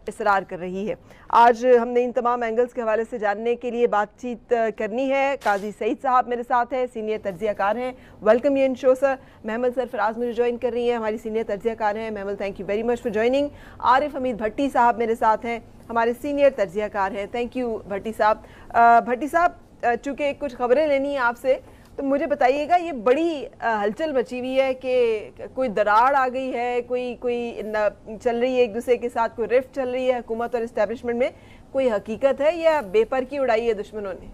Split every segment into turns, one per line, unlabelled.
इसरार कर रही है। आज हमने इन तमाम एंगल्स के हवाले से जानने के लिए बातचीत करनी है। काजी सईद साहब मेरे साथ हैं, सीनियर तज्ज़ियाकार हैं। Welcome you in show sir. Mahmal Sarfaraz मुझे ज्वाइन कर रही हैं, हमारी सीनियर तज्ज़ियाकार हैं। Mahmal, thank you very much for joining. Arif Hamid Bhatti sahab मेरे साथ हैं, हमारे सीनियर तज्ज़ियाकार हैं। थैंक यू भट्टी साहब। भट्टी साहब, चूँकि कुछ खबरें लेनी है आपसे, तो मुझे बताइएगा, ये बड़ी हलचल मची हुई है कि कोई दरार आ गई है, कोई चल रही है एक दूसरे के साथ, कोई रिफ्ट चल रही है हुकूमत और इस्टेब्लिशमेंट में, कोई हकीकत है या बेपर की उड़ाई है दुश्मनों ने?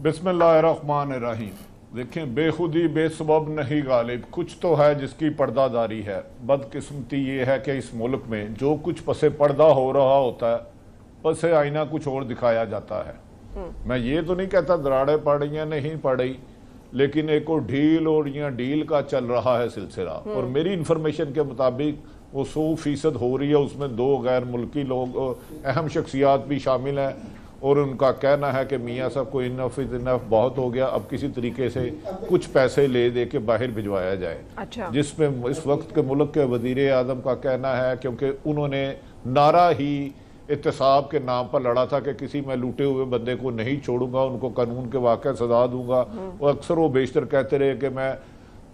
बिस्मिल्लाहिर्रहमानिर्रहीम। देखें, बेखुदी बेसबब नहीं गालिब, कुछ तो है जिसकी पर्दादारी है। बदकिस्मती ये है कि इस मुल्क में जो कुछ पसे पर्दा हो रहा होता है, पसे आईना कुछ और दिखाया जाता है। मैं ये तो नहीं कहता दराड़े पड़ रही हैं, नहीं पड़ रही, लेकिन एक और ढील और या डील का चल रहा है सिलसिला। और मेरी इंफॉर्मेशन के मुताबिक वो 100% हो रही है। उसमें 2 गैर मुल्की लोग, अहम शख्सियात भी शामिल हैं, और उनका कहना है कि मियाँ साहब को इनफ इज इनफ, बहुत हो गया, अब किसी तरीके से कुछ पैसे ले दे के बाहर भिजवाया जाए।
अच्छा।
जिसमें इस वक्त के मुल्क के वजीर आज़म का कहना है, क्योंकि उन्होंने नारा ही एहतसाब के नाम पर लड़ा था कि किसी मैं लूटे हुए बंदे को नहीं छोड़ूंगा, उनको कानून के वाक़ सजा दूंगा। और अक्सर वो बेशतर कहते रहे कि मैं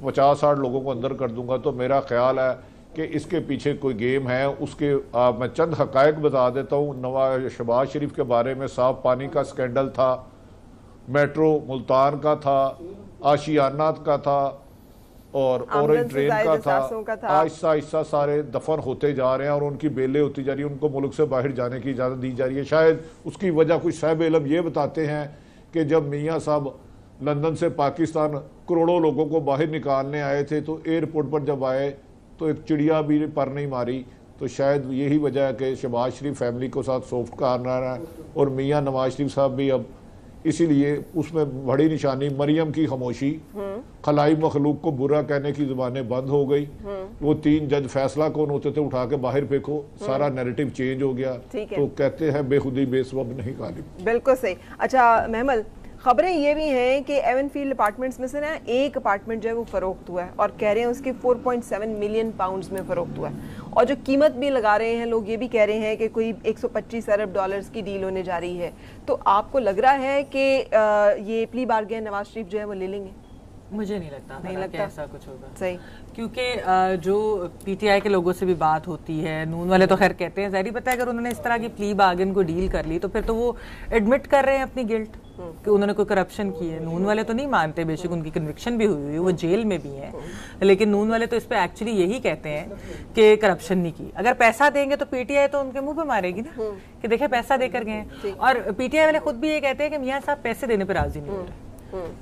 50-60 लोगों को अंदर कर दूंगा। तो मेरा ख्याल है कि इसके पीछे कोई गेम है। उसके मैं चंद हक़ाइक़ बता देता हूँ। शहबाज शरीफ के बारे में साफ पानी का स्कैंडल था, मेट्रो मुल्तान का था, आशियाना का था, और ऑरेंज ट्रेन का था। आहिस्ता आहिस्ता सारे दफन होते जा रहे हैं और उनकी बेलें होती जा रही है, उनको मुल्क से बाहर जाने की इजाज़त दी जा रही है। शायद उसकी वजह कुछ साहिब इल्म ये बताते हैं कि जब मियाँ साहब लंदन से पाकिस्तान करोड़ों लोगों को बाहर निकालने आए थे, तो एयरपोर्ट पर जब आए तो एक चिड़िया भी पर नहीं मारी। तो शायद यही वजह है कि शहबाज शरीफ फैमिली को साथ सॉफ्ट कार्नर है, और मियाँ नवाज शरीफ साहब भी अब इसीलिए उसमें बड़ी निशानी मरियम की खामोशी, खलाई मखलूक को बुरा कहने की जुबानें बंद हो गई। वो 3 जज फैसला कौन होते थे, उठा के बाहर फेंको, सारा नैरेटिव चेंज हो गया। तो कहते हैं बेखुदी बेसबब नहीं गालिब।
बिल्कुल सही। अच्छा महमल, खबरें ये भी हैं कि एवनफील्ड अपार्टमेंट्स में से ना एक अपार्टमेंट जो है वो फरोख्त हुआ है, और कह रहे हैं उसके 4.7 मिलियन पाउंड्स में फरोख्त हुआ है। और जो कीमत भी लगा रहे हैं लोग, ये भी कह रहे हैं कि कोई 125 अरब डॉलर्स की डील होने जा रही है। तो आपको लग रहा है कि ये प्ली बार्गेन नवाज शरीफ जो है वो ले लेंगे?
मुझे नहीं लगता कि ऐसा कुछ होगा।
सही,
क्योंकि जो पीटीआई के लोगों से भी बात होती है, नून वाले तो खैर कहते हैं, ज़ाहिर पता है अगर उन्होंने इस तरह की प्ली बार्गेन को डील कर ली तो फिर तो वो एडमिट कर रहे हैं अपनी गिल्ट कि उन्होंने कोई करप्शन की है। नून वाले तो नहीं मानते, बेशक उनकी कन्विक्शन भी हुई है, वो जेल में भी हैं, लेकिन नून वाले तो इस पर एक्चुअली यही कहते हैं कि करप्शन नहीं की। अगर पैसा देंगे तो पीटीआई तो उनके मुंह पे मारेगी ना कि देखिए पैसा देकर गए। और पीटीआई वाले खुद भी ये कहते हैं कि मियाँ साहब पैसे देने पर राजी नहीं हो रहे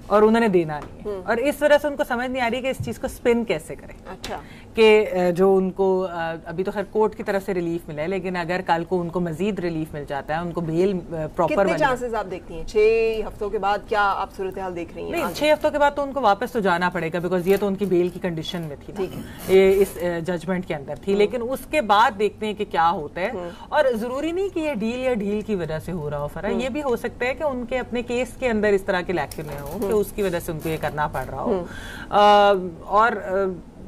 और उन्होंने देना नहीं है, और इस वजह से उनको समझ नहीं आ रही कि इस चीज को स्पिन कैसे करें।
अच्छा,
कि जो उनको अभी तो खैर कोर्ट की तरफ से रिलीफ मिला है, लेकिन अगर कल को उनको मजीद रिलीफ मिल जाता है, उनको बेल प्रॉपर,
कितने चांसेस आप देखती हैं 6 हफ्तों के बाद? क्या आप सूरत हाल देख रही हैं?
नहीं, 6 हफ्तों के बाद तो उनको वापस तो जाना पड़ेगा, बिकॉज ये तो उनकी बेल की कंडीशन में थी, ये इस जजमेंट के अंदर थी। लेकिन उसके बाद देखते हैं कि क्या होता है। और जरूरी नहीं कि ये डील या डील की वजह से हो रहा हो फरा, ये भी हो सकता है कि उनके अपने केस के अंदर इस तरह के लैक्यूने हो कि उसकी वजह से उनको ये करना पड़ रहा हो।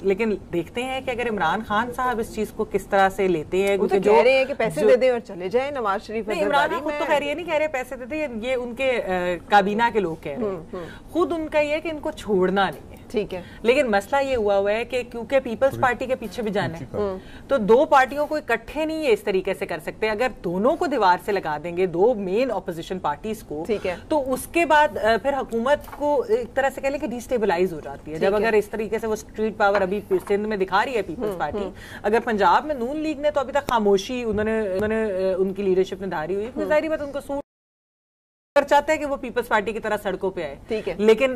लेकिन देखते हैं कि अगर इमरान खान साहब इस चीज को किस तरह से लेते हैं,
क्योंकि जो कह रहे हैं कि पैसे दे दें और चले जाएं नवाज शरीफ।
इमरान खान खुद तो खैर ये नहीं कह रहे पैसे दे दें, ये उनके काबीना के लोग कह रहे हैं। खुद उनका ये है कि इनको छोड़ना नहीं है,
ठीक है।
लेकिन मसला ये हुआ है कि क्योंकि पीपल्स पार्टी के पीछे भी जाना है, तो 2 पार्टियों को इकट्ठे नहीं है इस तरीके से कर सकते। अगर दोनों को दीवार से लगा देंगे, 2 मेन ऑपोजिशन पार्टीज को,
ठीक है,
तो उसके बाद फिर हुकूमत को एक तरह से कह लें कि डिस्टेबलाइज हो जाती है। जब अगर इस तरीके से वो स्ट्रीट पावर अभी सिंध में दिखा रही है पीपल्स पार्टी, अगर पंजाब में नून लीग ने तो अभी तक खामोशी उन्होंने उनकी लीडरशिप ने धारी हुई, फिर जाहिर बात उनको कर चाहते हैं कि वो पीपल्स पार्टी की तरह सड़कों पे आए,
ठीक है,
लेकिन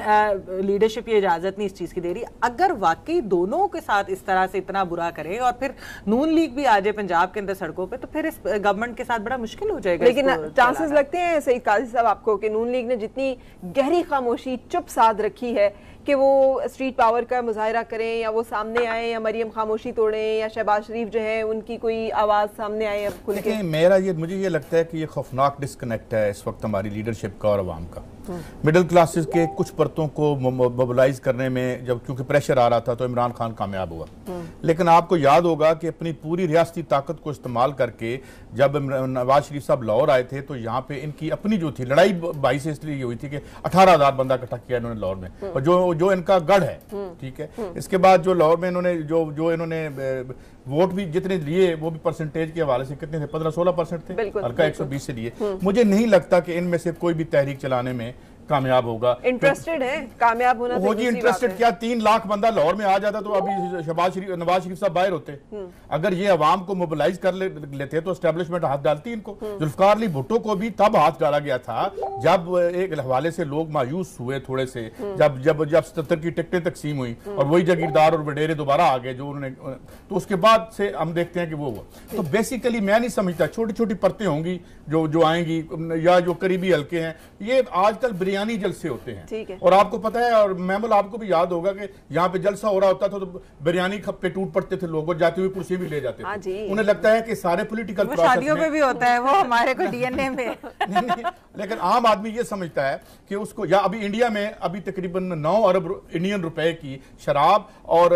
लीडरशिप ये इजाजत नहीं इस चीज की दे रही। अगर वाकई दोनों के साथ इस तरह से इतना बुरा करे और फिर नून लीग भी आ जाए पंजाब के अंदर सड़कों पे, तो फिर इस गवर्नमेंट के साथ बड़ा मुश्किल हो जाएगा।
लेकिन चांसेस लगते हैं सईद काजी साहब आपको कि नून लीग ने जितनी गहरी खामोशी चुप साध रखी है कि वो स्ट्रीट पावर का मुजाहरा करें या वो सामने आए या मरियम खामोशी तोड़ें या शहबाज शरीफ जो है उनकी कोई आवाज़ सामने आए खुल के?
मुझे ये लगता है कि ये खौफनाक डिस्कनेक्ट है इस वक्त हमारी लीडरशिप का और अवाम का। मिडिल क्लासेस के कुछ परतों को मोबिलाइज करने में जब क्योंकि प्रेशर आ रहा था तो इमरान खान कामयाब हुआ। लेकिन आपको याद होगा कि अपनी पूरी रियासती ताकत को इस्तेमाल करके जब नवाज शरीफ साहब लाहौर आए थे तो यहाँ पे इनकी अपनी जो थी लड़ाई भाई से इसलिए हुई थी कि 18,000 बंदा इकट्ठा किया इन्होंने लाहौर में, और जो इनका गढ़ है, ठीक है। इसके बाद जो लाहौर में इन्होंने जो इन्होंने वोट भी जितने लिए वो भी परसेंटेज के हवाले से कितने थे, 15-16% थे, हल्का 120 से लिए। मुझे नहीं लगता कि इनमें से कोई भी तहरीक चलाने में कामयाब होगा।
इंटरेस्टेड है कामयाब होना,
वो जी इंटरेस्टेड क्या, 3 लाख बंदा लाहौर में आ जाता तो अभी नवाज शरीफ साहब बाहर होते। अगर ये अवाम को मोबिलाइज कर लेते तो एस्टेब्लिशमेंट हाथ डालती इनको। जुल्फकार अली भुट्टो को भी तब हाथ डाला गया था जब एक हवाले से लोग मायूस हुए थोड़े से, जब 77 की टिकटें तकसीम हुई और वही जागीरदार और वडेरे दोबारा आ गए जो उन्होंने, तो उसके बाद से हम देखते हैं कि वो हुआ। तो बेसिकली मैं नहीं समझता, छोटी छोटी परतें होंगी जो आएंगी या जो करीबी हल्के हैं, ये आजकल बिरयानी जलसे होते हैं। और आपको पता है, और महमूल आपको भी याद होगा कि यहाँ पे जलसा हो रहा होता था तो बिरयानी खप्पे टूट पड़ते थे लोग और जाती हुई कुर्सी भी ले जाते थे। उन्हें लगता है कि सारे पॉलिटिकल प्रोसेस
शादियों में भी होता है, वो हमारे को डीएनए में
नहीं, लेकिन आम आदमी ये समझता है कि उसको, या अभी इंडिया में अभी तकरीबन 9 अरब इंडियन रुपए की शराब और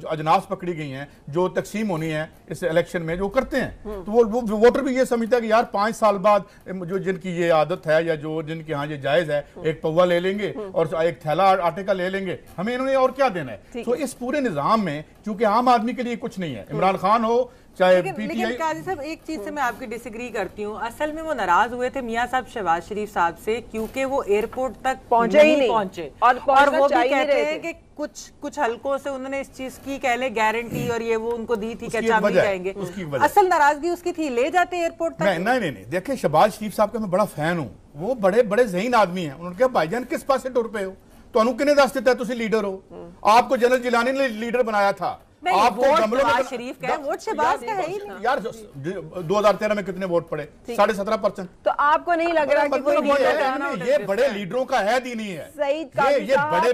अजनास पकड़ी गई हैं जो तकसीम होनी है इस इलेक्शन में, जो करते हैं। तो वो वोटर भी ये समझता है कि यार 5 साल बाद जो जिनकी ये आदत है या जो जिनके यहाँ ये जायज है, एक पौवा ले लेंगे और एक थैला आटे का ले लेंगे, हमें इन्होंने और क्या देना है। तो इस पूरे निजाम में चूंकि आम आदमी के लिए कुछ नहीं है, इमरान खान हो चाहे
लेकिन काजी साहब, एक चीज से मैं आपकी डिसएग्री करती हूँ। असल में वो नाराज हुए थे मियां साहब शहबाज शरीफ साहब से क्योंकि वो एयरपोर्ट तक पहुंचे ही नहीं और वो भी कहते हैं कि कुछ हलकों से उन्होंने इस चीज की कह ले गारंटी और ये वो उनको दी थी कि हम नहीं जाएंगे। असल नाराजगी उसकी थी, ले जाते एयरपोर्ट तक।
नहीं, देखिए शहबाज शरीफ साहब का मैं बड़ा फैन हूँ, वो बड़े बड़े ज़हीन आदमी हैं। उन्होंने कहा भाईजान किस पासे टुर पे हो, तो किने दस दिता तुसी लीडर हो, आपको जनरल जिलानी ने लीडर बनाया था, आपको
नवाज शरीफ का वोट शहबाज का है ही नहीं।
यार 2013 में कितने वोट पड़े, 17.5%।
तो आपको नहीं लग रहा कि कोई
ये बड़े लीडरों का हैद ही नहीं है, ये बड़े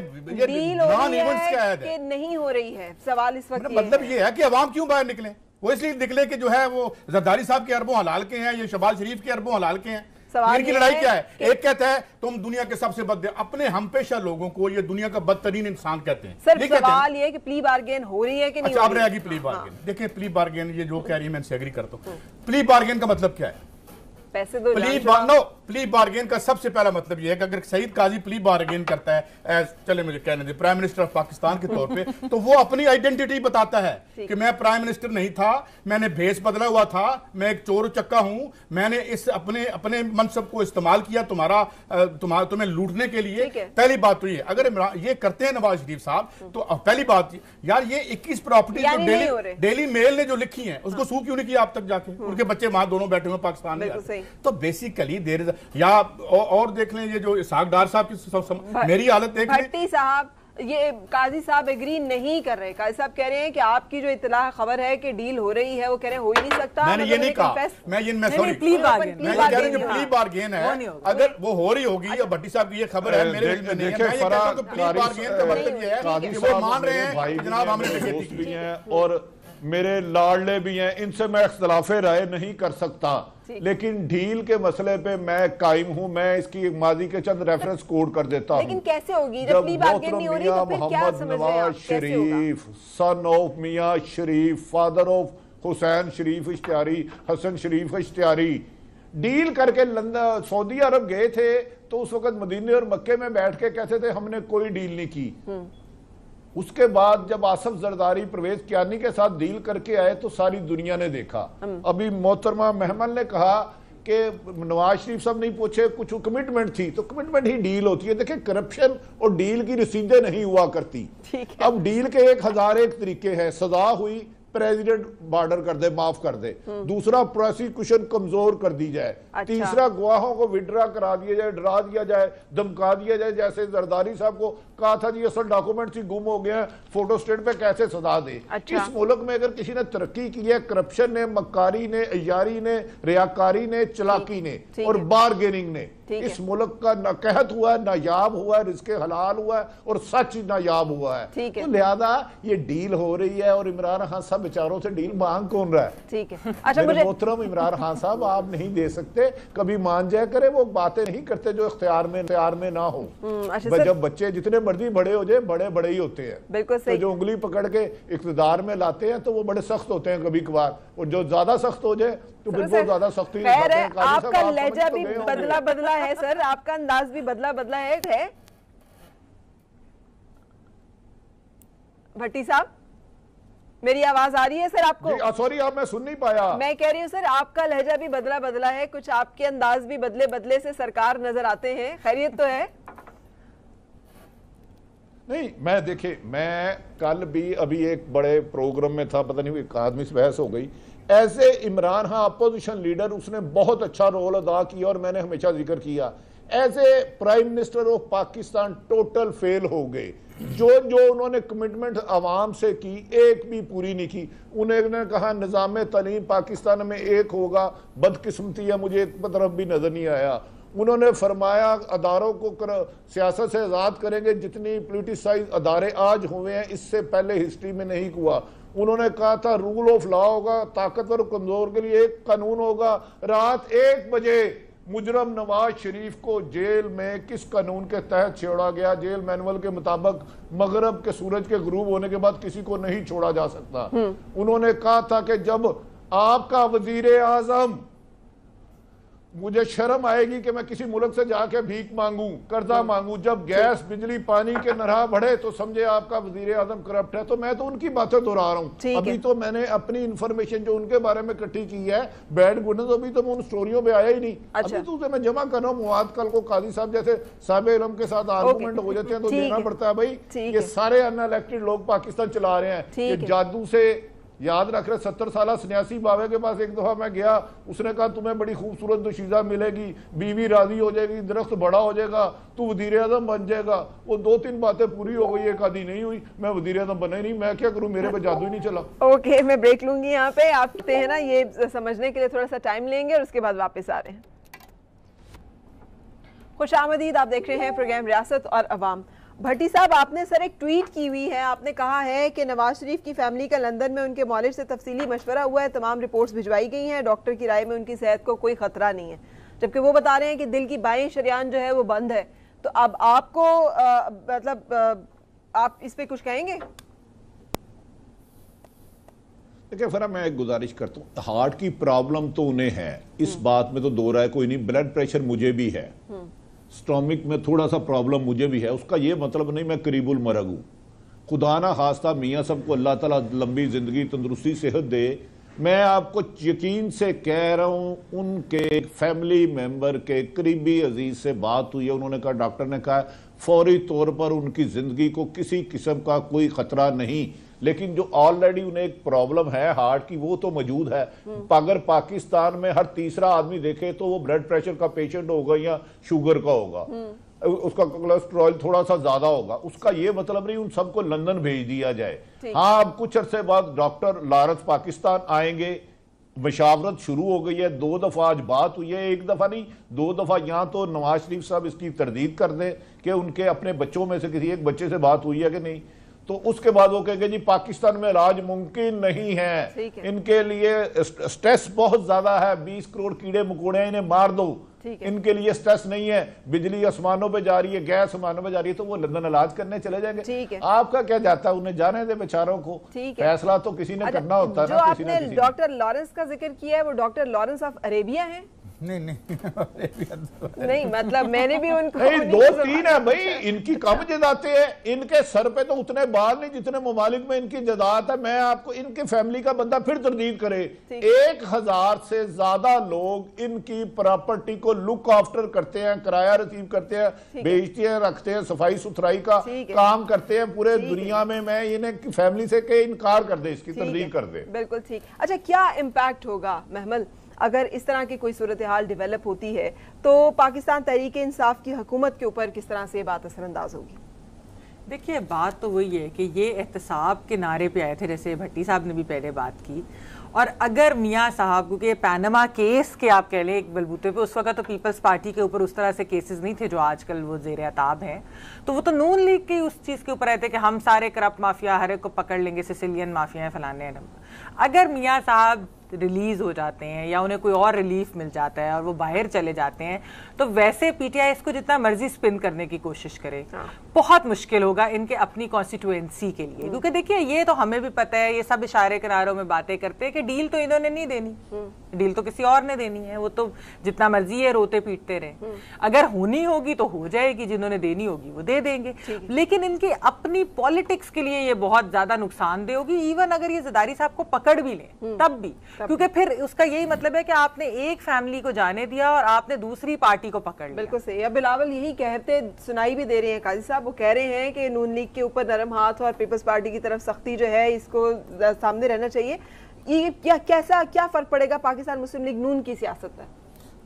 नॉन इवेंट्स का हैद है,
नहीं हो रही है। सवाल इस वक्त
मतलब ये है कि अवाम क्यों बाहर निकले, वो इसलिए निकले कि जो है वो जरदारी साहब के अरबों हलाल के हैं, ये शहबाज शरीफ के अरबों हलाल के हैं। इनकी लड़ाई क्या है, एक कहता है तुम दुनिया के सबसे बद, अपने हमपेशा लोगों को ये दुनिया का बदतरीन इंसान कहते हैं।
सर सवाल ये कि प्ली बार्गेन हो रही है कि नहीं?
अच्छा, अब रहेगी प्ली बार्गेन। देखिए प्ली बार्गेन ये जो कह रही है मैं एग्री करता हूँ। प्ली बार्गेन का मतलब क्या है?
पैसे दो।
प्ली बार्गेन का सबसे पहला मतलब यह है कि अगर सईद काजी प्ली बार्गेन करता है चले मुझे कहने दे प्राइम मिनिस्टर ऑफ पाकिस्तान के तौर पे, तो वो अपनी आइडेंटिटी बताता है कि मैं प्राइम मिनिस्टर नहीं था, मैंने भेस बदला हुआ था, मैं एक चोर चक्का हूं, मैंने इस अपने मनसब को इस्तेमाल किया तुम्हें लूटने के लिए। पहली बात तो ये, अगर ये करते हैं नवाज शरीफ साहब, तो पहली बात यार ये 21 प्रॉपर्टी जो डेली मेल ने जो लिखी है उसको सू क्यों नहीं किया आप तक जाके, उनके बच्चे वहां दोनों बैठे हुए पाकिस्तान में। तो बेसिकली देर या और देख लें ये जो इसहाक डार साहब की मेरी हालत देख लें।
भट्टी साहब, ये काजी साहब एग्री नहीं कर रहे। काजी साहब कह रहे हैं कि आपकी जो इतला खबर है कि डील हो रही है, वो कह रहे हैं हो ही नहीं सकता।
मैंने ये नहीं कहा, मैं प्ली बार्गेन है, अगर वो हो रही होगी या भट्टी साहब की ये खबर है मेरे में नहीं है, प्ली बार्गेन का मतलब ये है कि वो मान रहे हैं जनाब हमने
और मेरे लाडले भी हैं, इनसे मैं इख्तिलाफ राय नहीं कर सकता, लेकिन डील के मसले पे मैं कायम हूं। मैं इसकी माजी के चंद रेफरेंस कोड कर देता हूं।
लेकिन कैसे होगी जब प्ली बार्गेन नहीं हो रही, तो फिर क्या समझ रहे हैं आप?
Sharif, son of Mian Sharif, father of Hussain Sharif Ishtiyari, Hasan Sharif Ishtiyari, deal करके लंदन सऊदी अरब गए थे, तो उस वक्त मदीने और मक्के में बैठ के कहते थे हमने कोई डील नहीं की। उसके बाद जब आसफ जरदारी परवेज कियानी के साथ डील करके आए तो सारी दुनिया ने देखा। अभी मोहतरमा महमल ने कहा कि नवाज शरीफ साहब नहीं पूछे, कुछ कमिटमेंट थी, तो कमिटमेंट ही डील होती है। देखिए करप्शन और डील की रसीदें नहीं हुआ करती। अब डील के 1001 तरीके हैं। सजा हुई, प्रेसिडेंट बॉर्डर कर दे, माफ कर दे। दूसरा प्रोसिक्यूशन कमजोर कर दी जाए। तीसरा गवाहों को विड्रा करा दिया जाए, डरा दिया जाए, धमका दिया जाए, जैसे जरदारी साहब को कहा था जी असल डॉक्यूमेंट्स ही गुम हो गए हैं, फोटो स्टेट पे कैसे सजा दे।
अच्छा।
इस मुल्क में अगर किसी ने तरक्की की है, करप्शन ने, मक्कारी ने, अय्यारी ने, रियाकारी ने, चलाकी ने और बारगेनिंग ने इस मुल्क का न कहत हुआ है, नायाब हुआ है, रिज़्क़े हलाल हुआ है और सच नायाब हुआ है। तो लिहाजा ये डील हो रही है और इमरान खान साहब बेचारों से डील मांग कौन रहा है?
ठीक है। अच्छा, मुझे
मोहतरम इमरान खान साहब आप नहीं दे सकते, कभी मान जाया करे, वो बातें नहीं करते जो इख्तियार में ना हो। जब बच्चे जितने मर्जी बड़े हो जाए, बड़े बड़े ही होते हैं।
बिल्कुल सही।
तो जो उंगली पकड़ के इख्तियार में लाते हैं तो वो बड़े सख्त होते हैं कभी कभार, और जो ज्यादा सख्त हो जाए तो बिल्कुल ज्यादा सख्ती।
आपका लहजा भी बदला है सर, आपका अंदाज भी बदला है। भट्टी साहब, मेरी आवाज आ रही है सर आपको?
सॉरी आप, मैं सुन नहीं पाया।
मैं कह रही हूँ सर, आपका लहजा भी बदला है, कुछ आपके अंदाज भी बदले से सरकार नजर आते हैं। खैरियत तो है?
नहीं, मैं देखिए, मैं कल भी अभी एक बड़े प्रोग्राम में था, पता नहीं एक आदमी से बहस हो गई। ऐसे इमरान खान अपोजिशन लीडर, उसने बहुत अच्छा रोल अदा किया और मैंने हमेशा जिक्र किया। ऐसे prime minister of Pakistan total fail हो गए। जो उन्होंने कमिटमेंट आवाम से की, एक भी पूरी नहीं की। उन्होंने कहा निज़ाम तालीम पाकिस्तान में एक होगा, बदकिस्मती है, मुझे एक तरफ भी नजर नहीं आया। उन्होंने फरमाया अदारों को सियासत से आज़ाद करेंगे, जितनी पोलिटिसाइज अदारे आज हुए हैं इससे पहले हिस्ट्री में नहीं हुआ। उन्होंने कहा था रूल ऑफ लॉ होगा, ताकतवर कमजोर के लिए एक कानून होगा। रात 1 बजे मुजरम नवाज शरीफ को जेल में किस कानून के तहत छोड़ा गया? जेल मैनुअल के मुताबिक मगरब के सूरज के गुरूब होने के बाद किसी को नहीं छोड़ा जा सकता। उन्होंने कहा था कि जब आपका वजीर आजम, मुझे शर्म आएगी कि मैं किसी मुल्क से जाके भीख मांगू, कर्जा मांगू, जब गैस बिजली पानी के नरहा बढ़े तो समझे आपका वजीर आजम करप्ट है। तो मैं तो उनकी बातें दोहरा रहा हूँ। अभी तो मैंने अपनी इंफॉर्मेशन जो उनके बारे में इकट्ठी की है, बैड गुड, तो अभी तो मैं उन स्टोरियों पे आया ही नहीं।
अच्छा।
अभी तो उसे मैं जमा कर रहा हूँ। मुआद कल को काजी साहब जैसे साहिब इल्म के साथ आर्गूमेंट हो जाते हैं तो देना पड़ता है। भाई ये सारे अनइलेक्टेड लोग पाकिस्तान चला रहे हैं, ये जादू से याद रख रहे। 70 साल सन्यासी बाबे के पास एक दफा मैं गया, उसने कहा तुम्हें बड़ी खूबसूरत दोशीज़ा मिलेगी, बीवी राजी हो जाएगी, दरख्त बड़ा हो जाएगा, तू वजीर आजम बन जाएगा। वो 2-3 बातें पूरी हो गई, एक आधी नहीं हुई। मैं वजीर आजम बना ही नहीं, मैं क्या करूं, मेरे पे जादू ही नहीं चला।
ओके, मैं ब्रेक लूंगी यहाँ पे। आप है ना, ये समझने के लिए थोड़ा सा टाइम लेंगे और उसके बाद वापस आ रहे हैं। खुशामदीद, आप देख रहे हैं प्रोग्राम रियासत और अवाम। भट्टी साहब, आपने सर एक ट्वीट की हुई है, आपने कहा है कि नवाज शरीफ की फैमिली का लंदन में उनके मौलिद से तफसीली मशवरा हुआ है, तमाम रिपोर्ट्स भिजवाई गई हैं, डॉक्टर की राय में उनकी सेहत को कोई खतरा नहीं है, जबकि वो बता रहे हैं कि दिल की बाएं शरियान जो है वो बंद है। तो अब आपको आप इस पे कुछ कहेंगे?
देखिए फिर मैं एक गुजारिश करता हूँ, हार्ट की प्रॉब्लम तो उन्हें है, इस बात में तो दो राय कोई नहीं। ब्लड प्रेशर मुझे भी है, स्टोमिक में थोड़ा सा प्रॉब्लम मुझे भी है। उसका ये मतलब नहीं मैं करीबुल मरग हूँ। खुदा ना खास्ता मियाँ सबको अल्लाह ताला लंबी ज़िंदगी, तंदुरुस्ती, सेहत दे। मैं आपको यकीन से कह रहा हूँ, उनके फैमिली मेंबर के करीबी अजीज से बात हुई है, उन्होंने कहा, डॉक्टर ने कहा फौरी तौर पर उनकी ज़िंदगी को किसी किस्म का कोई ख़तरा नहीं, लेकिन जो ऑलरेडी उन्हें एक प्रॉब्लम है हार्ट की वो तो मौजूद है। अगर पाकिस्तान में हर तीसरा आदमी देखे तो वो ब्लड प्रेशर का पेशेंट होगा या शुगर का होगा, उसका कोलेस्ट्रॉल थोड़ा सा ज्यादा होगा। उसका ये मतलब नहीं उन सबको लंदन भेज दिया जाए। हाँ, अब कुछ अरसे बाद डॉक्टर लॉरेंस पाकिस्तान आएंगे, मशावरत शुरू हो गई है, 2 दफा आज बात हुई है, 1 दफा नहीं 2 दफा। यहाँ तो नवाज शरीफ साहब इसकी तरदीद कर दें कि उनके अपने बच्चों में से किसी एक बच्चे से बात हुई है कि नहीं, तो उसके बाद वो कहेंगे जी पाकिस्तान में इलाज मुमकिन नहीं है, इनके लिए स्ट्रेस बहुत ज्यादा है, 20 करोड़ कीड़े मकोड़े इन्हें मार दो, इनके लिए स्ट्रेस नहीं है, बिजली आसमानों पे जा रही है, गैस आसमानों पे जा रही है, तो वो लंदन इलाज करने चले जाएंगे। आपका क्या जाता है, उन्हें जाने दे बेचारों को, फैसला तो किसी ने करना होता है ना।
जो आपने डॉक्टर लॉरेंस का जिक्र किया है वो डॉक्टर लॉरेंस ऑफ अरेबिया है?
नहीं
नहीं, मतलब मैंने भी उनको
नहीं, 2-3 है भाई, इनकी कम जदाते हैं, इनके सर पे तो उतने बाल नहीं जितने ममालिक में इनकी जदात है। मैं आपको इनके फैमिली का बंदा फिर तरदीद करे, 1000 से ज्यादा लोग इनकी प्रॉपर्टी को लुक आफ्टर करते हैं, किराया रिसीव करते हैं, बेचते हैं, रखते हैं, सफाई सुथराई का काम करते हैं पूरे दुनिया में। मैं इन्हें फैमिली से के इनकार कर दे, इसकी तरदीद कर दे।
बिल्कुल ठीक। अच्छा, क्या इम्पैक्ट होगा महमल अगर इस तरह की कोई सूरत हाल डेवलप होती है, तो पाकिस्तान तहरीक इंसाफ की हुकूमत के ऊपर किस तरह से बात असरअंदाज होगी?
देखिए बात तो वही है कि ये एहतसाब के नारे पे आए थे, जैसे भट्टी साहब ने भी पहले बात की, और अगर मियाँ साहब, क्योंकि पैनामा केस के आप कह लें एक बलबूते पे, उस वक्त तो पीपल्स पार्टी के ऊपर उस तरह से केसेस नहीं थे जो आजकल वो ज़ेर अताब हैं, तो वो तो नून लीग की उस चीज़ के ऊपर आए थे कि हम सारे करप्ट माफिया हर एक को पकड़ लेंगे, सिसिलियन माफिया हैं, फलाने हैं। अगर मियाँ साहब रिलीज हो जाते हैं या उन्हें कोई और रिलीफ मिल जाता है और वो बाहर चले जाते हैं, तो वैसे पीटीआई इसको जितना मर्जी स्पिन करने की कोशिश करे, बहुत मुश्किल होगा इनके अपनी कॉन्स्टिट्यूएंसी के लिए। क्योंकि देखिए ये तो हमें भी पता है, ये सब इशारे किनारों में बातें करते हैं कि डील तो इन्होंने नहीं देनी, डील तो किसी और ने देनी है, वो तो जितना मर्जी है रोते पीटते रहे, अगर होनी होगी तो हो जाएगी, जिन्होंने देनी होगी वो दे देंगे। लेकिन इनकी अपनी पॉलिटिक्स के लिए ये बहुत ज्यादा नुकसानदेह होगी, इवन अगर ये ज़रदारी साहब को पकड़ भी लें तब भी, क्योंकि फिर उसका यही मतलब है कि आपने एक फैमिली को जाने दिया और आपने दूसरी पार्टी को पकड़ लिया।
बिल्कुल सही। अब बिलावल यही कहते सुनाई भी दे रहे हैं काजी साहब, वो कह रहे हैं कि नून लीग के ऊपर नरम हाथ और पीपल्स पार्टी की तरफ सख्ती जो है इसको सामने रहना चाहिए। ये क्या फर्क पड़ेगा पाकिस्तान मुस्लिम लीग नून की सियासत पर?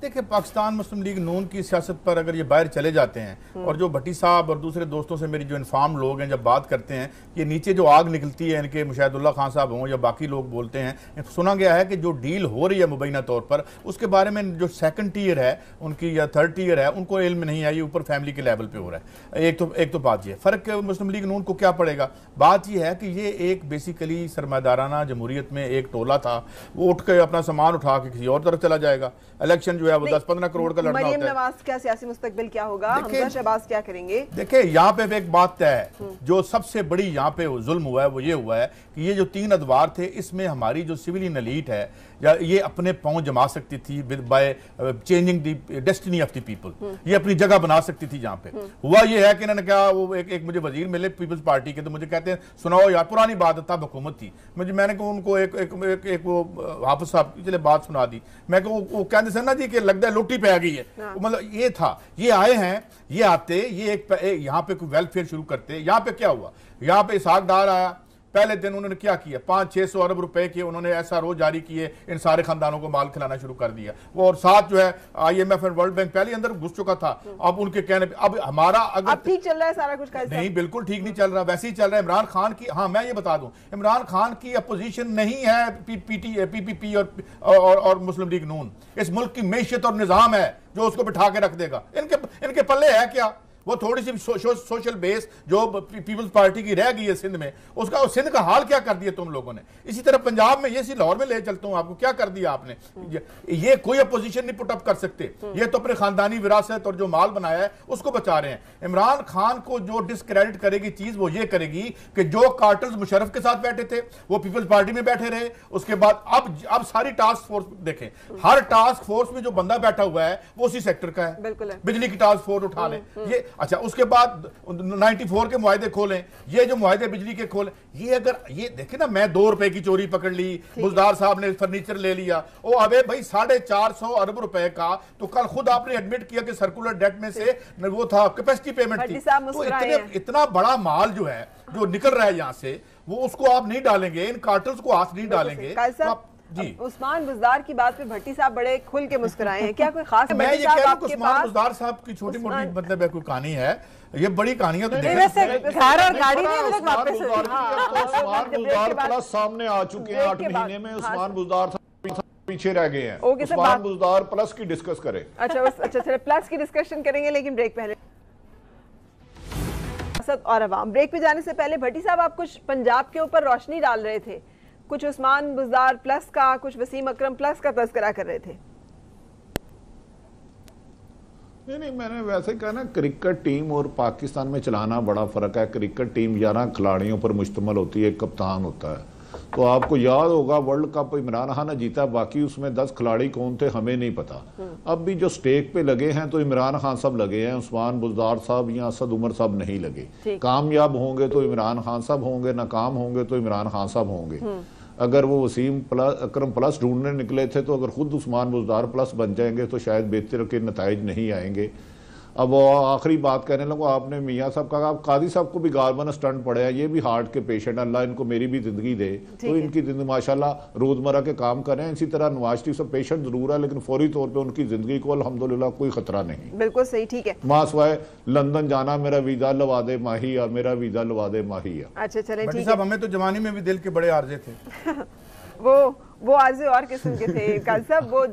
देखिए, पाकिस्तान मुस्लिम लीग नून की सियासत पर अगर ये बाहर चले जाते हैं, और जो भट्टी साहब और दूसरे दोस्तों से मेरी जो इन्फॉर्म लोग हैं जब बात करते हैं, ये नीचे जो आग निकलती है, इनके मुशाहिदुल्लाह खान साहब हों या बाकी लोग बोलते हैं, सुना गया है कि जो डील हो रही है मुबैना तौर पर, उसके बारे में जो सेकंड टीयर है उनकी या थर्ड टीयर है उनको इल्म नहीं है, ये ऊपर फैमिली के लेवल पर हो रहा है। एक तो बात ये फ़र्क मुस्लिम लीग नून को क्या पड़ेगा, बात यह है कि ये एक बेसिकली सरमादाराना जमहूरियत में एक टोला था, वो उठ के अपना सामान उठा के किसी और तरफ चला जाएगा। इलेक्शन जो है वो 10-15 करोड़ का लड़ना होता है।
नवाज का सियासी मुस्तकबिल क्या होगा, हमजा शहबाज क्या करेंगे?
देखिए यहाँ पे एक बात तय है, जो सबसे बड़ी यहाँ पे जुल्म हुआ है वो ये हुआ है कि ये जो 3 अदवार थे, इसमें हमारी जो सिविलियन एलीट है या ये अपने पांव जमा सकती थी by changing the destiny of the people, ये अपनी जगह बना सकती थी। यहाँ पे हुआ ये है कि इन्होंने क्या, वो एक मुझे वजीर मिले पीपल्स पार्टी के, तो मुझे कहते हैं सुनाओ यार, पुरानी बात तब हुकूमत थी, मैंने उनको एक वो हाफिज साहब की चले बात सुना दी, मैं वो कहते थे ना जी कि लगता है लोटी पे आ गई है, मतलब ये था, ये आए हैं, ये आते, ये एक यहाँ पे कोई वेलफेयर शुरू करते। यहाँ पे क्या हुआ, यहाँ पे इसहाक डार आया, पहले दिन उन्होंने क्या किया, 500-600 अरब रुपए के उन्होंने SRO जारी किए, इन सारे खानदानों को माल खिलाना शुरू कर दिया। वो और साथ जो है IMF और वर्ल्ड बैंक पहले अंदर घुस चुका था, अब उनके कहने पे अब हमारा अगर
अब ठीक चल रहा है सारा कुछ का? नहीं,
बिल्कुल ठीक नहीं चल रहा, वैसे ही चल रहा है। इमरान खान की, हाँ मैं ये बता दूं, इमरान खान की अपोजिशन नहीं है PPP और मुस्लिम लीग नून, इस मुल्क की मैशियत और निजाम है जो उसको बिठा के रख देगा। इनके पल्ले है क्या, वो थोड़ी सी सोशल बेस जो पीपल्स पार्टी की रह गई है सिंध में, उसका सिंध का हाल क्या कर दिया तुम लोगों ने। इसी तरह पंजाब में, ये सी लाहौर में ले चलता हूं आपको, क्या कर दिया आपने, ये कोई अपोजिशन नहीं पुटअप कर सकते, ये तो अपने खानदानी विरासत और जो माल बनाया है उसको बचा रहे हैं। इमरान खान को जो डिस्क्रेडिट करेगी चीज वो ये करेगी कि जो कार्टल्स मुशर्रफ के साथ बैठे थे वो पीपल्स पार्टी में बैठे रहे, उसके बाद अब सारी टास्क फोर्स देखें, हर टास्क फोर्स में जो बंदा बैठा हुआ है वो उसी सेक्टर का है,
बिल्कुल है।
बिजली की टास्क फोर्स उठा लें, ये अच्छा, उसके बाद 94 के मुआहदे खोलें, ये जो मुआहदे बिजली के खोलें, ये अगर ये देखें ना, मैं 2 रुपए की चोरी पकड़ ली, बुजदार साहब ने फर्नीचर ले लिया, ओ अबे भाई 450 अरब रुपए का, तो कल खुद आपने एडमिट किया कि सर्कुलर डेट में से वो था कैपेसिटी पेमेंट थी, तो इतना बड़ा माल जो है जो निकल रहा है यहाँ से, वो उसको आप नहीं डालेंगे, इन कार्टल्स को हाथ नहीं डालेंगे।
जी, उस्मान बुज़दार की बात पे भट्टी साहब बड़े खुल के मुस्कुराए हैं, क्या कोई खास?
मैं ये कह रहा हूं कि उस्मान बुज़दार साहब की छोटी मोटी मतलब है कोई कहानी है, ये बड़ी कहानियां तो
घर और गाड़ी नहीं अभी तक वापस।
उस्मान बुज़दार प्लस सामने आ चुके हैं 8 महीने में, उस्मान बुज़दार पीछे रह गए हैं, उस्मान बुज़दार प्लस की डिस्कस करें।
अच्छा प्लस की डिस्कशन करेंगे, लेकिन ब्रेक पहले और अवाम। ब्रेक पे जाने से पहले भट्टी साहब आप कुछ पंजाब के ऊपर रोशनी डाल रहे थे, कुछ उस्मान बुज़दार प्लस का, कुछ वसीम अकरम प्लस का तज़किरा कर रहे थे।
नहीं, मैंने वैसे कहा ना, क्रिकेट टीम और पाकिस्तान में चलाना बड़ा फ़र्क है। क्रिकेट टीम 11 खिलाड़ियों पर मुश्तमिल होती है, एक कप्तान होता है। तो आपको याद होगा वर्ल्ड कप इमरान खान ने जीता, बाकी उसमें 10 खिलाड़ी कौन थे हमें नहीं पता। अब भी जो स्टेक पे लगे हैं तो इमरान खान साहब लगे हैं, उस्मान बुज़दार साहब या असद उमर साहब नहीं लगे। कामयाब होंगे तो इमरान खान साहब होंगे, नाकाम होंगे तो इमरान खान साहब होंगे। अगर वो वसीम अकरम प्लस ढूंढने निकले थे, तो अगर खुद उस्मान बुज़दार प्लस बन जाएंगे तो शायद बेहतर के नताइज नहीं आएंगे। अब वो आखिरी बात कहने लगो, आपने मियाँ साहब कहा, आप काजी साहब को भी गार्बन स्टंट पड़े हैं, ये भी हार्ट के पेशेंट, अल्लाह इनको मेरी भी जिंदगी दे, तो इनकी जिंदगी माशाल्लाह रोजमर्रा के काम कर रहे हैं। इसी तरह नवाज शरीफ साहब पेशेंट जरूर है, लेकिन फौरी तौर पर उनकी जिंदगी को अल्हम्दुलिल्लाह कोई खतरा नहीं।
बिल्कुल सही, ठीक है।
मां सवाए लंदन जाना, मेरा वीजा लवा दे माहिया, मेरा वीजा लवा दे माहिया।
अच्छा चले, ठीक
है। हमें तो जवानी में भी दिल के बड़े आर्जे थे।
वो आर्जे और किस्म के थे काजी साहब, वो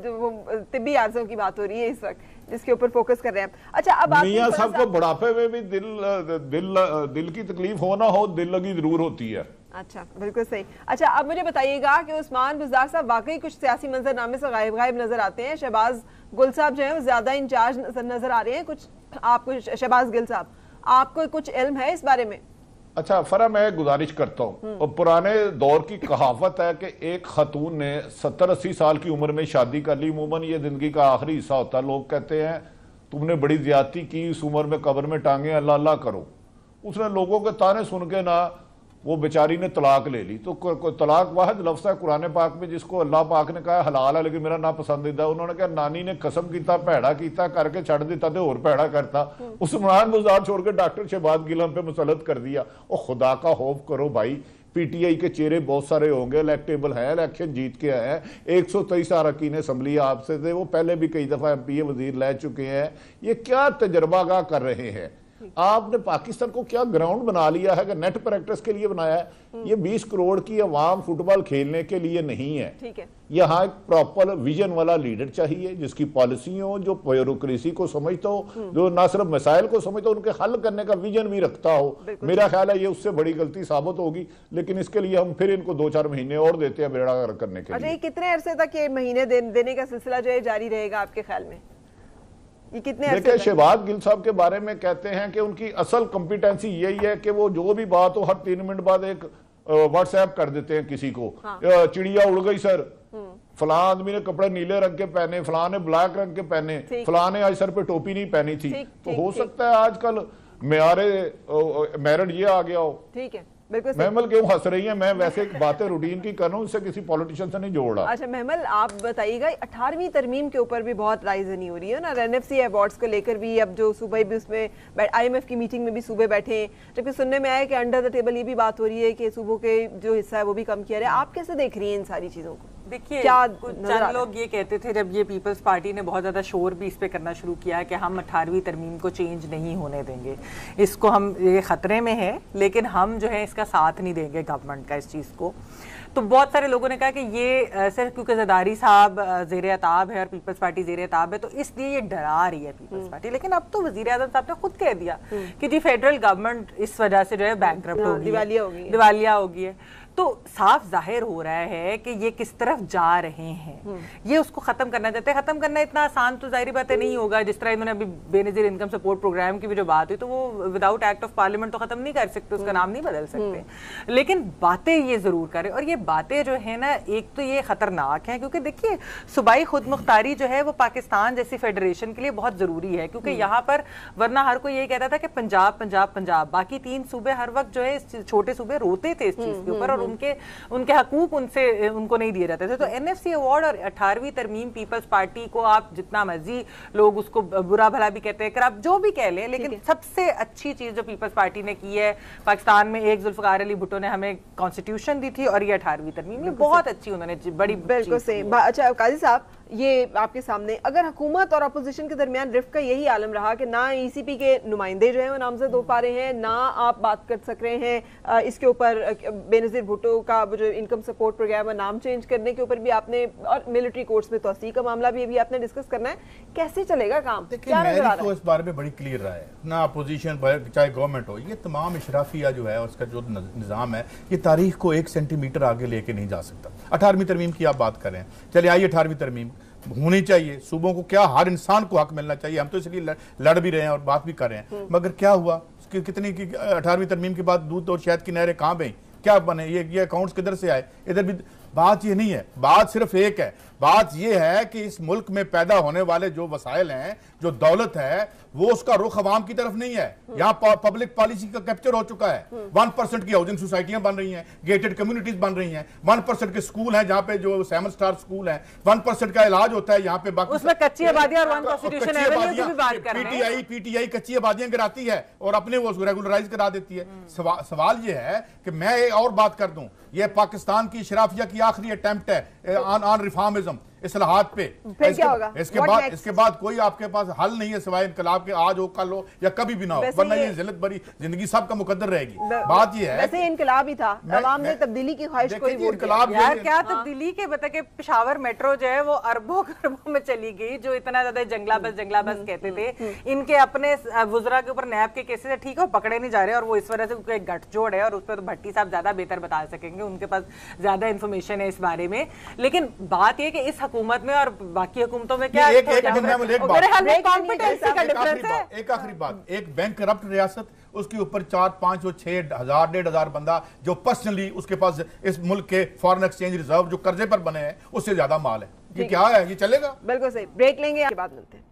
तिब्बी आर्जों की बात हो रही है इस वक्त, जिसके ऊपर फोकस कर रहे हैं। अच्छा, अब
मियां साहब को बुढ़ापे में भी दिल की तकलीफ हो ना हो, दिल लगी जरूर होती है।
अच्छा, बिल्कुल सही। अच्छा, अब मुझे बताइएगा कि उस्मान बुज़दार साहब वाकई कुछ सियासी मंजरनामे से गायब नजर आते हैं। शहबाज गुल साहब जो है वो ज्यादा इंचार्ज नजर आ रहे हैं। कुछ आपको, शहबाज गिल साहब, आपको कुछ इल्म है इस बारे में?
अच्छा फरा, मैं गुजारिश करता हूँ, और पुराने दौर की कहावत है कि एक खतून ने 70-80 साल की उम्र में शादी कर ली, अमूमन ये जिंदगी का आखिरी हिस्सा होता है। लोग कहते हैं तुमने बड़ी ज्यादती की, इस उम्र में कब्र में टांगे अल्लाह अल्लाह करो। उसने लोगों के ताने सुन के ना वो बेचारी ने तलाक ले ली। तो तलाक वाहिद लफ्ज़ है कुरान पाक में जिसको अल्लाह पाक ने कहा हलाल है लेकिन मेरा ना पसंदीदा। उन्होंने कहा नानी ने कसम किया, भैड़ा किया करके छड़ दिता तो और भैड़ा करता। उस्मान बुज़दार छोड़ के डॉक्टर शहबाज गिल पे मुसलत कर दिया। और खुदा का खौफ करो भाई, पीटीआई के चेहरे बहुत सारे होंगे, इलेक्टेबल है, इलेक्शन जीत के आए हैं, 123 अरकान असम्बली आपसे थे, वो पहले भी कई दफा एमपीए वजीर ले चुके हैं। ये क्या तजर्बागाह कर रहे हैं? आपने पाकिस्तान को क्या ग्राउंड बना लिया है कि नेट प्रैक्टिस के लिए बनाया है? ये 20 करोड़ की अवाम फुटबॉल खेलने के लिए नहीं है।
ठीक है,
यहाँ एक प्रॉपर विजन वाला लीडर चाहिए जिसकी पॉलिसी हो, जो ब्यूरोक्रेसी को समझता हो, जो ना सिर्फ मसाइल को समझता हो, उनके हल करने का विजन भी रखता हो। मेरा ख्याल है ये उससे बड़ी गलती साबित होगी, लेकिन इसके लिए हम फिर इनको 2-4 महीने और देते हैं बेड़ा गर्क करने के लिए।
कितने अरसे तक ये महीने देने का सिलसिला जो है जारी रहेगा आपके ख्याल में? ये कितने
देखिए, शहबाज गिल साहब के बारे में कहते हैं कि उनकी असल कॉम्पिटेंसी यही है कि वो जो भी बात हो हर 3 मिनट बाद एक व्हाट्सएप कर देते हैं किसी को। हाँ। चिड़िया उड़ गई सर, फलां आदमी ने कपड़े नीले रंग के पहने, फलां ने ब्लैक रंग के पहने, फलां ने आज सर पे टोपी नहीं पहनी थी। तो हो सकता है आजकल मेरिट ये आ गया हो।
ठीक है, बिल्कुल।
महमल क्यों हंस रही है? मैं वैसे बातें रूटीन की कर रहा हूँ, इससे किसी पॉलिटिशियन से नहीं जोड़ रहा।
अच्छा महमल, आप बताइएगा 18वीं तरमीम के ऊपर भी बहुत राइजनी हो रही है ना, एनएफसी अवार्ड्स को लेकर भी। अब जो सूबे भी उसमें IMF की मीटिंग में भी सूबे बैठे हैं, जबकि सुनने में आया कि अंडर द टेबल ये भी बात हो रही है कि सूबों के जो हिस्सा है वो भी कम किया रहा है। आप कैसे देख रही हैं इन सारी चीजों को?
देखिए, चंद लोग ये कहते थे जब ये पीपल्स पार्टी ने बहुत ज़्यादा शोर भी इस पे करना शुरू किया है कि हम 18वीं तरमीम को चेंज नहीं होने देंगे, इसको हम, ये ख़तरे में है, लेकिन हम जो है इसका साथ नहीं देंगे गवर्नमेंट का इस चीज़ को। तो बहुत सारे लोगों ने कहा कि ये सिर्फ क्योंकि ज़रदारी साहब ज़ेर अताब है और पीपल्स पार्टी ज़ेर अताब है तो इसलिए ये डरा रही है पीपल्स पार्टी। लेकिन अब तो वज़ीर आज़म साहब ने खुद कह दिया कि जी फेडरल गवर्नमेंट इस वजह से जो है बैंकरप्ट होगी, दिवालिया होगी है। तो साफ जाहिर हो रहा है कि ये किस तरफ जा रहे हैं, ये उसको खत्म करना चाहते हैं। खत्म करना इतना आसान तो जाहिर बात है नहीं होगा। जिस तरह इन्होंने अभी बेनजीर इनकम सपोर्ट प्रोग्राम की भी जो बात हुई, तो वो विदाउट एक्ट ऑफ पार्लियामेंट तो खत्म नहीं कर सकते, उसका नाम नहीं बदल सकते, लेकिन बातें ये जरूर करें। और ये बातें जो है ना, एक तो ये खतरनाक है क्योंकि देखिए सूबाई खुद मुख्तारी जो है वो पाकिस्तान जैसी फेडरेशन के लिए बहुत जरूरी है, क्योंकि यहाँ पर वरना हर कोई यही कहता था कि पंजाब पंजाब पंजाब, बाकी 3 सूबे हर वक्त जो है छोटे सूबे रोते थे इस चीज के ऊपर और उनके हकूक उनको नहीं दिए जाते थे। तो एनएफसी अवार्ड और 18वीं तरमीम पीपल्स पार्टी को आप जितना मर्जी लोग उसको बुरा भला भी कहते हैं, आप जो भी कह लें, लेकिन सबसे अच्छी चीज जो पीपल्स पार्टी ने की है पाकिस्तान में, एक जुल्फकार अली भुट्टो ने हमें कॉन्स्टिट्यूशन दी थी और ये 18वीं तरमीम, ये बहुत अच्छी उन्होंने बड़ी।
बिल्कुल सही। अच्छा काजी साहब, ये आपके सामने अगर हुकूमत और अपोजिशन के दरमियान रिफ्ट का यही आलम रहा कि ना ECP के नुमाइंदे जो हैं वो नामजद हो पा रहे हैं, ना आप बात कर सक रहे हैं इसके ऊपर बेनजीर भुट्टो का जो इनकम सपोर्ट प्रोग्राम है नाम चेंज करने के ऊपर भी आपने, और मिलिट्री कोर्ट्स में तोसी का मामला भी अभी आपने डिस्कस करना है, कैसे चलेगा काम?
क्या नजर आ रहा है? इस बारे में बड़ी क्लियर रहा है ना, अपोजिशन चाहे गवर्नमेंट हो, ये तमाम इशराफिया जो है उसका जो निज़ाम है ये तारीख को 1 सेंटीमीटर आगे लेके नहीं जा सकता। 18वीं तरमीम की आप बात कर रहे हैं, चलिए आइए 18वीं तरमीम होनी चाहिए, सूबों को क्या, हर इंसान को हक मिलना चाहिए, हम तो इसलिए लड़ भी रहे हैं और बात भी कर रहे हैं, मगर क्या हुआ कितनी की 18वीं तरमीम के बाद दूध और शहद की नहरें कहाँ गई, क्या बने, ये अकाउंट्स किधर से आए? इधर भी बात ये नहीं है, बात सिर्फ एक है, बात ये है कि इस मुल्क में पैदा होने वाले जो वसाइल हैं, जो दौलत है, वो उसका रुख अवाम की तरफ नहीं है। यहाँ पब्लिक पॉलिसी का कैप्चर हो चुका है। 1% की हाउसिंग सोसाइटियां बन रही हैं, गेटेड कम्युनिटीज बन रही हैं, 1% के स्कूल हैं जहाँ पे जो 7 स्टार स्कूल हैं, 1% का इलाज होता है यहाँ पे। बाकी
उसमें कच्ची आबादियां और वन कॉन्स्टिट्यूशन एवेन्यू की भी बात कर रहे हैं।
पीटीआई कच्ची आबादियां गिराती है और अपने वो रेगुलराइज करा देती है। सवाल ये है कि मैं एक और बात कर दूं, ये पाकिस्तान की शराफिया की आखिरी अटेम्प्ट है ऑन रिफॉर्मिज्म, इस्लाहात पे।
फिर क्या होगा?
इसके बाद कोई आपके पास हल नहीं है सिवाय इनकलाब के, आज हो कल हो या कभी भी ना हो, वरना ये जिल्लत भरी जिंदगी सबका मुकद्दर रहेगी। बात ये है
वैसे इनकलाब ही था, अवाम ने तब्दीली की ख्वाहिश कोई
इनकलाब
यार क्या तब्दीली के बता के पेशावर मेट्रो जो है वो अरबों खरबों में चली गई, जो इतना ज्यादा जंगला बस कहते थे। इनके अपने वुजरा के ऊपर नैब के केसेस ठीक है, पकड़े नहीं जा रहे और वो इस वजह से एक गठजोड़ है और उस पर तो भट्टी साहब ज्यादा बेहतर बता सकेंगे, उनके पास ज्यादा इंफॉर्मेशन है इस बारे में। लेकिन बात यह कि इस हुकूमत में और बाकी हुकूमतों में क्या
एक आखिरी बात, एक बैंक करप्ट रियासत, उसके ऊपर 4, 5 और 6 हजार 1,500 बंदा जो पर्सनली उसके पास इस मुल्क के फॉरेन एक्सचेंज रिजर्व जो कर्जे पर बने हैं उससे ज्यादा माल है। ये क्या है? ये चलेगा?
बिल्कुल सही। ब्रेक लेंगे, के बाद मिलते हैं।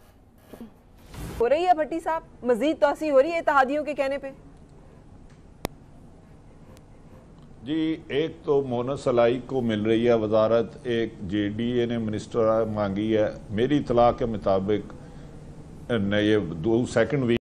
हो रही है भट्टी साहब, मजीद तोसी हो रही है इत्तेहादियों के कहने पे?
जी, एक तो मोहम्मद सलाई को मिल रही है वजारत, एक JDA ने मिनिस्टर मांगी है। मेरी इतला के मुताबिक ये 2 सेकंड वीक